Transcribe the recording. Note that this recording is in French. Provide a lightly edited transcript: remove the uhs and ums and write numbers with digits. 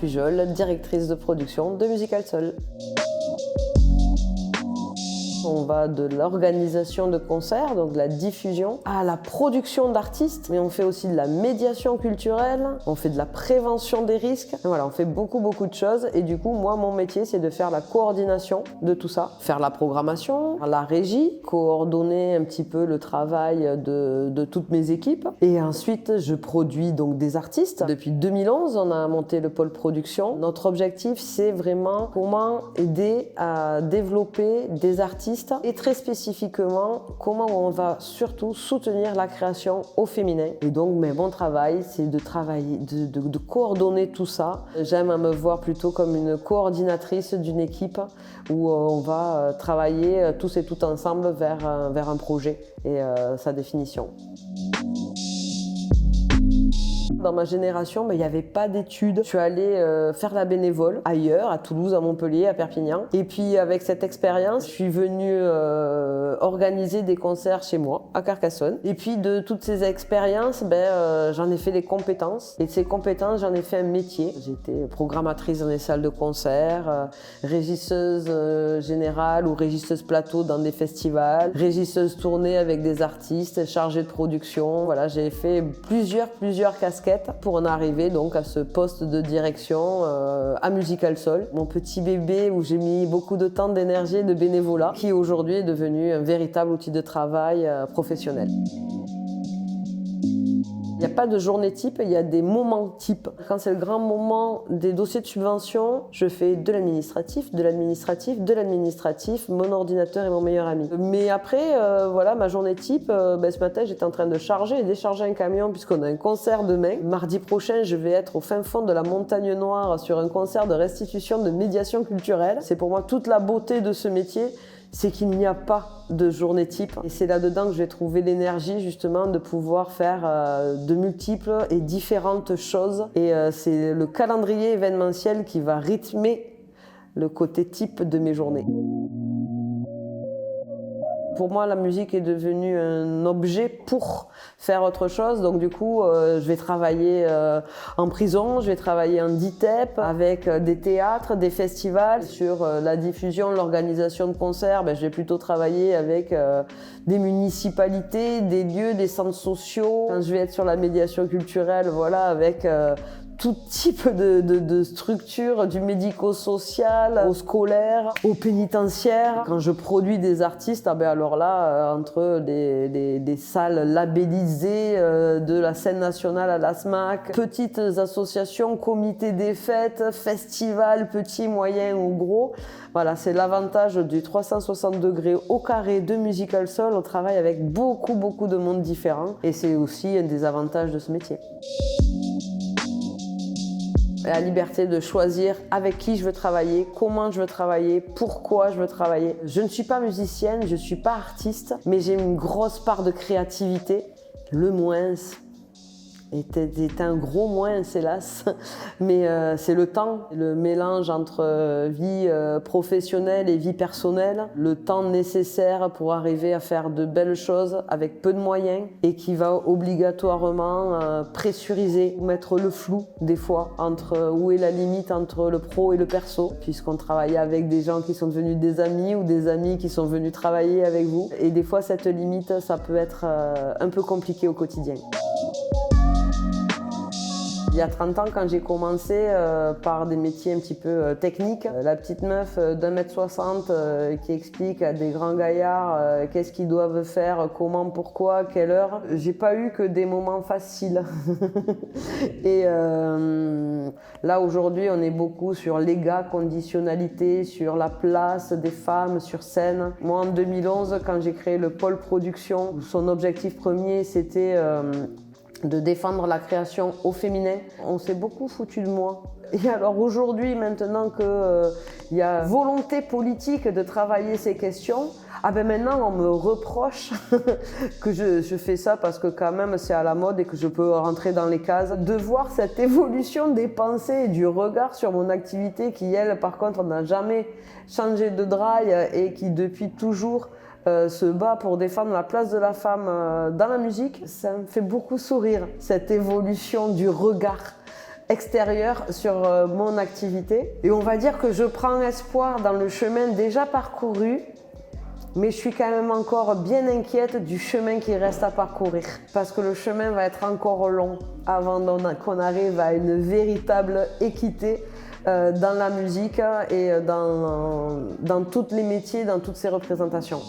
Pujol, directrice de production de Musical Sol. On va de l'organisation de concerts, donc de la diffusion, à la production d'artistes, mais on fait aussi de la médiation culturelle, on fait de la prévention des risques. Et voilà, on fait beaucoup de choses et du coup, moi, mon métier, c'est de faire la coordination de tout ça, faire la programmation, la régie, coordonner un petit peu le travail de toutes mes équipes. Et ensuite, je produis donc des artistes. Depuis 2011, on a monté le pôle production. Notre objectif, c'est vraiment comment aider à développer des artistes et très spécifiquement, comment on va surtout soutenir la création au féminin. Et donc, mon travail, c'est de travailler, de coordonner tout ça. J'aime me voir plutôt comme une coordinatrice d'une équipe où on va travailler tous et toutes ensemble vers un projet et sa définition. Dans ma génération, il n'y avait pas d'études. Je suis allée faire la bénévole ailleurs, à Toulouse, à Montpellier, à Perpignan. Et puis avec cette expérience, je suis venue organiser des concerts chez moi, à Carcassonne. Et puis de toutes ces expériences, j'en ai fait des compétences. Et de ces compétences, j'en ai fait un métier. J'étais programmatrice dans des salles de concert, régisseuse générale ou régisseuse plateau dans des festivals, régisseuse tournée avec des artistes, chargée de production. Voilà, j'ai fait plusieurs casquettes pour en arriver donc à ce poste de direction à Musical Sol. Mon petit bébé où j'ai mis beaucoup de temps, d'énergie et de bénévolat qui aujourd'hui est devenu un véritable outil de travail professionnel. Il n'y a pas de journée type, il y a des moments types. Quand c'est le grand moment des dossiers de subvention, je fais de l'administratif, mon ordinateur est mon meilleur ami. Mais après, voilà, ma journée type, ce matin, j'étais en train de charger et décharger un camion puisqu'on a un concert demain. Mardi prochain, je vais être au fin fond de la Montagne Noire sur un concert de restitution de médiation culturelle. C'est pour moi toute la beauté de ce métier. C'est qu'il n'y a pas de journée type. Et c'est là-dedans que j'ai trouvé l'énergie justement de pouvoir faire de multiples et différentes choses. Et c'est le calendrier événementiel qui va rythmer le côté type de mes journées. Pour moi, la musique est devenue un objet pour faire autre chose. Donc du coup, je vais travailler en prison, je vais travailler en DITEP avec des théâtres, des festivals. Sur la diffusion, l'organisation de concerts, je vais plutôt travailler avec des municipalités, des lieux, des centres sociaux. Quand je vais être sur la médiation culturelle, voilà, avec tout type de structures, du médico-social, au scolaire, au pénitentiaire. Quand je produis des artistes, alors là, entre des salles labellisées, de la scène nationale à la SMAC, petites associations, comités des fêtes, festivals, petits, moyens ou gros. Voilà, c'est l'avantage du 360 degrés au carré de Musical Sol. On travaille avec beaucoup de monde différent et c'est aussi un des avantages de ce métier. La liberté de choisir avec qui je veux travailler, comment je veux travailler, pourquoi je veux travailler. Je ne suis pas musicienne, je ne suis pas artiste, mais j'ai une grosse part de créativité. Le moins est un gros moins, hélas, mais c'est le temps, le mélange entre vie professionnelle et vie personnelle, le temps nécessaire pour arriver à faire de belles choses avec peu de moyens et qui va obligatoirement pressuriser, mettre le flou des fois entre où est la limite entre le pro et le perso, puisqu'on travaille avec des gens qui sont devenus des amis ou des amis qui sont venus travailler avec vous. Et des fois, cette limite, ça peut être un peu compliqué au quotidien. Il y a 30 ans, quand j'ai commencé par des métiers un petit peu techniques, la petite meuf d'1m60 qui explique à des grands gaillards qu'est-ce qu'ils doivent faire, comment, pourquoi, quelle heure, j'ai pas eu que des moments faciles. Et là, aujourd'hui, on est beaucoup sur l'éga, conditionnalité, sur la place des femmes sur scène. Moi, en 2011, quand j'ai créé le pôle production, son objectif premier, c'était de défendre la création au féminin. On s'est beaucoup foutu de moi. Et alors aujourd'hui, maintenant qu'il y a volonté politique de travailler ces questions, maintenant on me reproche que je fais ça parce que quand même c'est à la mode et que je peux rentrer dans les cases. De voir cette évolution des pensées et du regard sur mon activité qui, elle, par contre, n'a jamais changé de draille et qui depuis toujours se bat pour défendre la place de la femme dans la musique, ça me fait beaucoup sourire, cette évolution du regard extérieur sur mon activité. Et on va dire que je prends espoir dans le chemin déjà parcouru, mais je suis quand même encore bien inquiète du chemin qui reste à parcourir. Parce que le chemin va être encore long avant qu'on arrive à une véritable équité dans la musique et dans tous les métiers, dans toutes ces représentations.